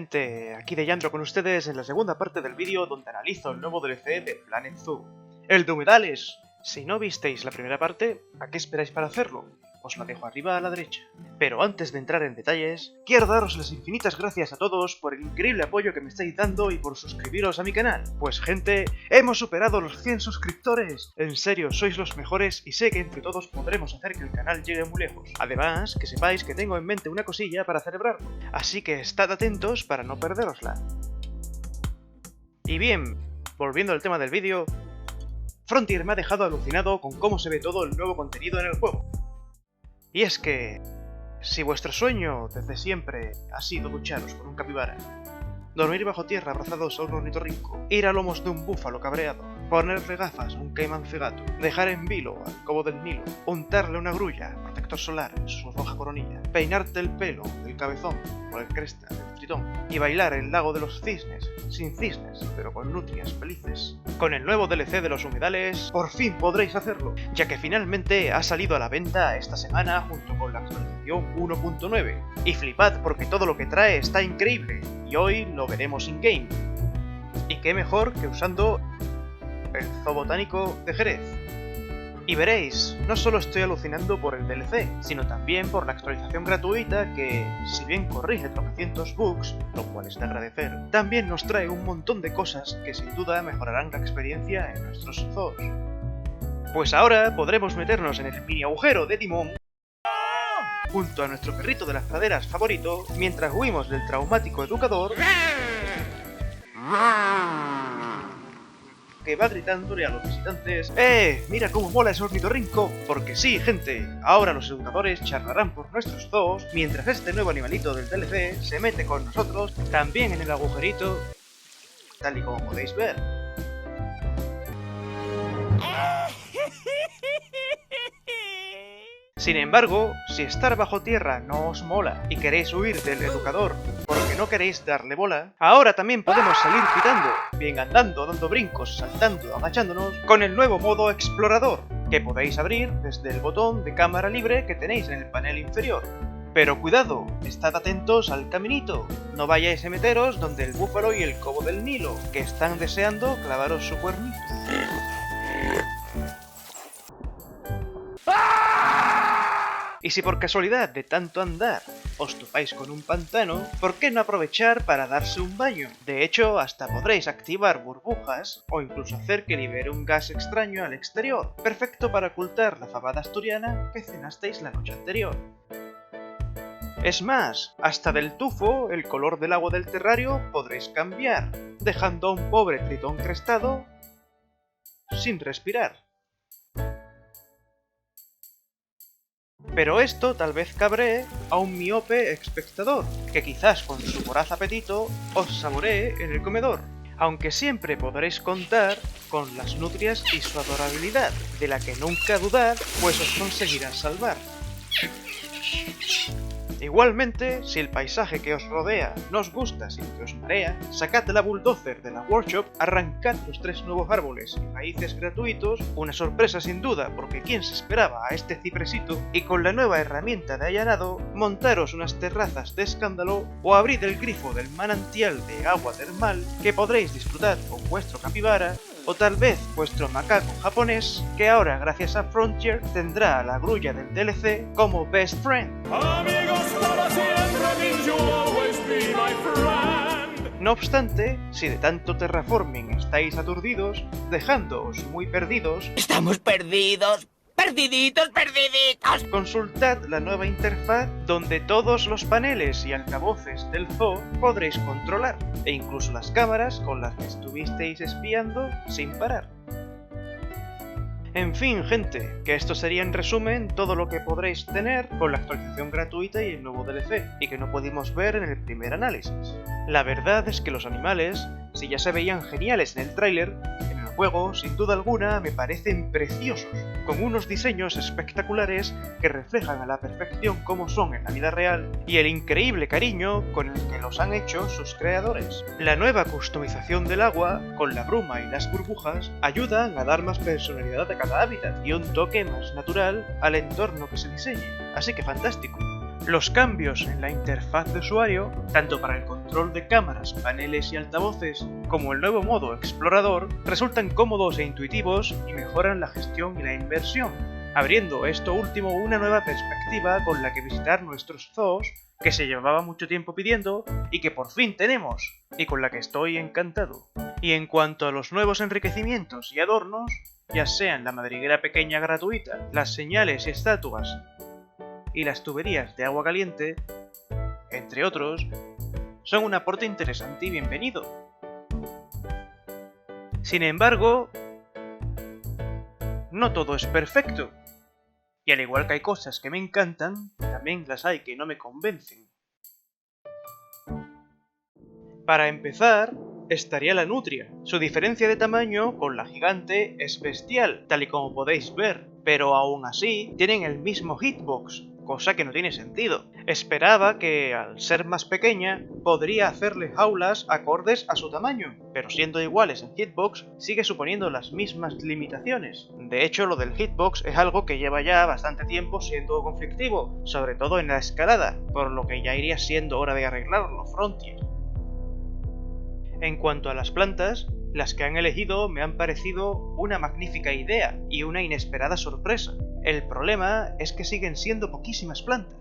gente, aquí de Yandro con ustedes en la segunda parte del vídeo donde analizo el nuevo DLC de Planet Zoo, el de humedales. Si no visteis la primera parte, ¿a qué esperáis para hacerlo? Os la dejo arriba a la derecha. Pero antes de entrar en detalles, quiero daros las infinitas gracias a todos por el increíble apoyo que me estáis dando y por suscribiros a mi canal. Pues gente, hemos superado los 100 suscriptores. En serio, sois los mejores y sé que entre todos podremos hacer que el canal llegue muy lejos. Además, que sepáis que tengo en mente una cosilla para celebrarlo, así que estad atentos para no perderosla. Y bien, volviendo al tema del vídeo, Frontier me ha dejado alucinado con cómo se ve todo el nuevo contenido en el juego. Y es que, si vuestro sueño desde siempre ha sido ducharos con un capibara, dormir bajo tierra abrazados a un ornitorrinco, ir a lomos de un búfalo cabreado, ponerle gafas a un caimán cegato, dejar en vilo al cobo del Nilo, untarle una grulla, protector solar en su roja coronilla, peinarte el pelo del cabezón por el cresta del tritón y bailar el lago de los cisnes, sin cisnes, pero con nutrias felices. Con el nuevo DLC de los humedales, por fin podréis hacerlo, ya que finalmente ha salido a la venta esta semana junto con la actualización 1.9. Y flipad porque todo lo que trae está increíble, y hoy lo veremos in-game. Y qué mejor que usando el Zoo Botánico de Jerez. Y veréis, no solo estoy alucinando por el DLC, sino también por la actualización gratuita que, si bien corrige tropecientos bugs, lo cual es de agradecer, también nos trae un montón de cosas que sin duda mejorarán la experiencia en nuestros zoos. Pues ahora podremos meternos en el mini agujero de Timón junto a nuestro perrito de las praderas favorito, mientras huimos del traumático educador que va gritándole a los visitantes: ¡Mira cómo mola ese ornitorrinco! Porque sí, gente, ahora los educadores charlarán por nuestros zoos, mientras este nuevo animalito del DLC se mete con nosotros también en el agujerito, tal y como podéis ver. Sin embargo, si estar bajo tierra no os mola y queréis huir del educador porque no queréis darle bola, ahora también podemos salir pitando, bien andando, dando brincos, saltando, agachándonos, con el nuevo modo explorador, que podéis abrir desde el botón de cámara libre que tenéis en el panel inferior. Pero cuidado, estad atentos al caminito, no vayáis a meteros donde el búfalo y el cobo del Nilo, que están deseando clavaros su cuernito. Y si por casualidad de tanto andar os topáis con un pantano, ¿por qué no aprovechar para darse un baño? De hecho, hasta podréis activar burbujas o incluso hacer que libere un gas extraño al exterior, perfecto para ocultar la fabada asturiana que cenasteis la noche anterior. Es más, hasta del tufo, el color del agua del terrario podréis cambiar, dejando a un pobre tritón crestado sin respirar. Pero esto tal vez cabree a un miope espectador, que quizás con su voraz apetito os saboree en el comedor, aunque siempre podréis contar con las nutrias y su adorabilidad, de la que nunca dudad, pues os conseguirán salvar. Igualmente, si el paisaje que os rodea no os gusta sino que os marea, sacad la bulldozer de la workshop, arrancad los 3 nuevos árboles y raíces gratuitos, una sorpresa sin duda porque quién se esperaba a este cipresito, y con la nueva herramienta de allanado, montaros unas terrazas de escándalo o abrid el grifo del manantial de agua termal que podréis disfrutar con vuestro capibara, o tal vez vuestro macaco japonés, que ahora gracias a Frontier tendrá a la grulla del DLC como best friend. No obstante, si de tanto terraforming estáis aturdidos, dejándoos muy perdidos, ¡estamos perdidos! ¡Perdiditos, perdiditos! Consultad la nueva interfaz donde todos los paneles y altavoces del zoo podréis controlar, e incluso las cámaras con las que estuvisteis espiando sin parar. En fin, gente, que esto sería en resumen todo lo que podréis tener con la actualización gratuita y el nuevo DLC, y que no pudimos ver en el primer análisis. La verdad es que los animales, si ya se veían geniales en el tráiler, en el juego, sin duda alguna, me parecen preciosos, con unos diseños espectaculares que reflejan a la perfección cómo son en la vida real y el increíble cariño con el que los han hecho sus creadores. La nueva customización del agua, con la bruma y las burbujas, ayudan a dar más personalidad a cada hábitat y un toque más natural al entorno que se diseñe, así que fantástico. Los cambios en la interfaz de usuario, tanto para el control de cámaras, paneles y altavoces, como el nuevo modo explorador, resultan cómodos e intuitivos y mejoran la gestión y la inversión, abriendo esto último una nueva perspectiva con la que visitar nuestros zoos que se llevaba mucho tiempo pidiendo y que por fin tenemos, y con la que estoy encantado. Y en cuanto a los nuevos enriquecimientos y adornos, ya sean la madriguera pequeña gratuita, las señales y estatuas y las tuberías de agua caliente, entre otros, son un aporte interesante y bienvenido. Sin embargo, no todo es perfecto. Y al igual que hay cosas que me encantan, también las hay que no me convencen. Para empezar, estaría la nutria. Su diferencia de tamaño con la gigante es bestial, tal y como podéis ver, pero aún así tienen el mismo hitbox, cosa que no tiene sentido. Esperaba que, al ser más pequeña, podría hacerle jaulas acordes a su tamaño, pero siendo iguales en hitbox, sigue suponiendo las mismas limitaciones. De hecho, lo del hitbox es algo que lleva ya bastante tiempo siendo conflictivo, sobre todo en la escalada, por lo que ya iría siendo hora de arreglarlo, Frontier. En cuanto a las plantas, las que han elegido me han parecido una magnífica idea y una inesperada sorpresa. El problema es que siguen siendo poquísimas plantas.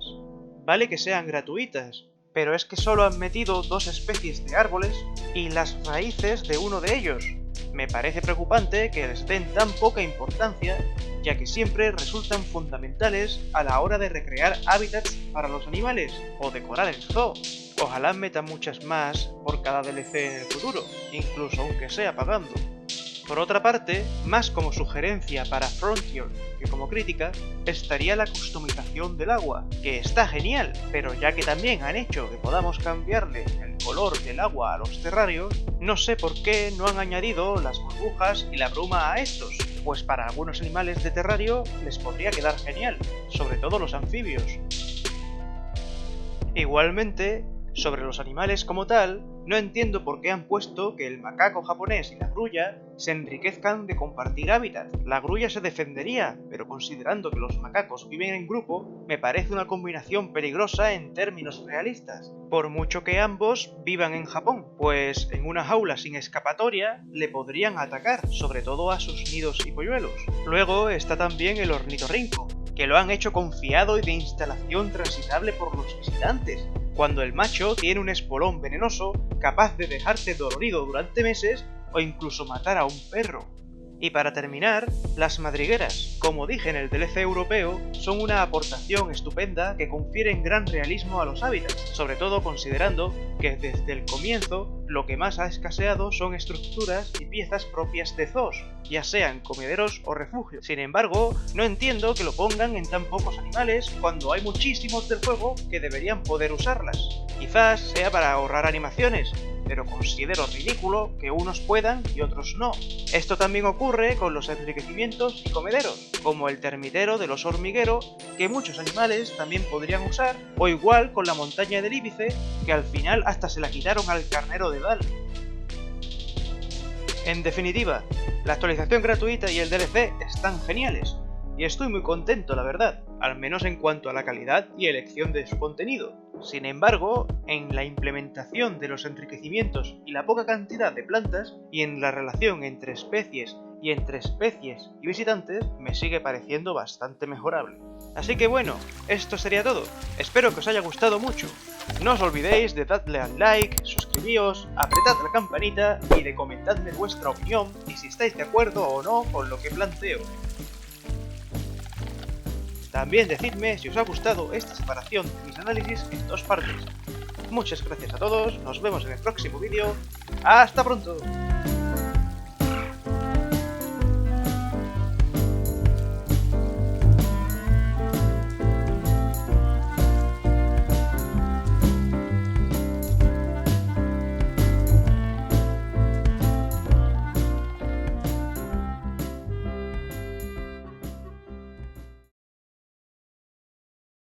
Vale que sean gratuitas, pero es que solo han metido 2 especies de árboles y las raíces de uno de ellos. Me parece preocupante que les den tan poca importancia, ya que siempre resultan fundamentales a la hora de recrear hábitats para los animales o decorar el zoo. Ojalá metan muchas más por cada DLC en el futuro, incluso aunque sea pagando. Por otra parte, más como sugerencia para Frontier que como crítica, estaría la customización del agua, que está genial, pero ya que también han hecho que podamos cambiarle el color del agua a los terrarios, no sé por qué no han añadido las burbujas y la bruma a estos, pues para algunos animales de terrario les podría quedar genial, sobre todo los anfibios. Igualmente, sobre los animales como tal, no entiendo por qué han puesto que el macaco japonés y la grulla se enriquezcan de compartir hábitat. La grulla se defendería, pero considerando que los macacos viven en grupo, me parece una combinación peligrosa en términos realistas, por mucho que ambos vivan en Japón, pues en una jaula sin escapatoria le podrían atacar, sobre todo a sus nidos y polluelos. Luego está también el ornitorrinco, que lo han hecho confiado y de instalación transitable por los visitantes, cuando el macho tiene un espolón venenoso capaz de dejarte dolorido durante meses o incluso matar a un perro. Y para terminar, las madrigueras, como dije en el DLC europeo, son una aportación estupenda que confieren gran realismo a los hábitats, sobre todo considerando que desde el comienzo lo que más ha escaseado son estructuras y piezas propias de zoos, ya sean comederos o refugios. Sin embargo, no entiendo que lo pongan en tan pocos animales cuando hay muchísimos del juego que deberían poder usarlas. Quizás sea para ahorrar animaciones, pero considero ridículo que unos puedan y otros no. Esto también ocurre con los enriquecimientos y comederos, como el termitero del oso hormiguero, que muchos animales también podrían usar, o igual con la montaña del Íbice, que al final hasta se la quitaron al carnero de Dal. En definitiva, la actualización gratuita y el DLC están geniales, y estoy muy contento, la verdad, al menos en cuanto a la calidad y elección de su contenido. Sin embargo, en la implementación de los enriquecimientos y la poca cantidad de plantas, y en la relación entre especies y visitantes, me sigue pareciendo bastante mejorable. Así que bueno, esto sería todo. Espero que os haya gustado mucho. No os olvidéis de darle al like, suscribíos, apretad la campanita y de comentadme vuestra opinión y si estáis de acuerdo o no con lo que planteo. También decidme si os ha gustado esta separación de mis análisis en 2 partes. Muchas gracias a todos, nos vemos en el próximo vídeo. ¡Hasta pronto!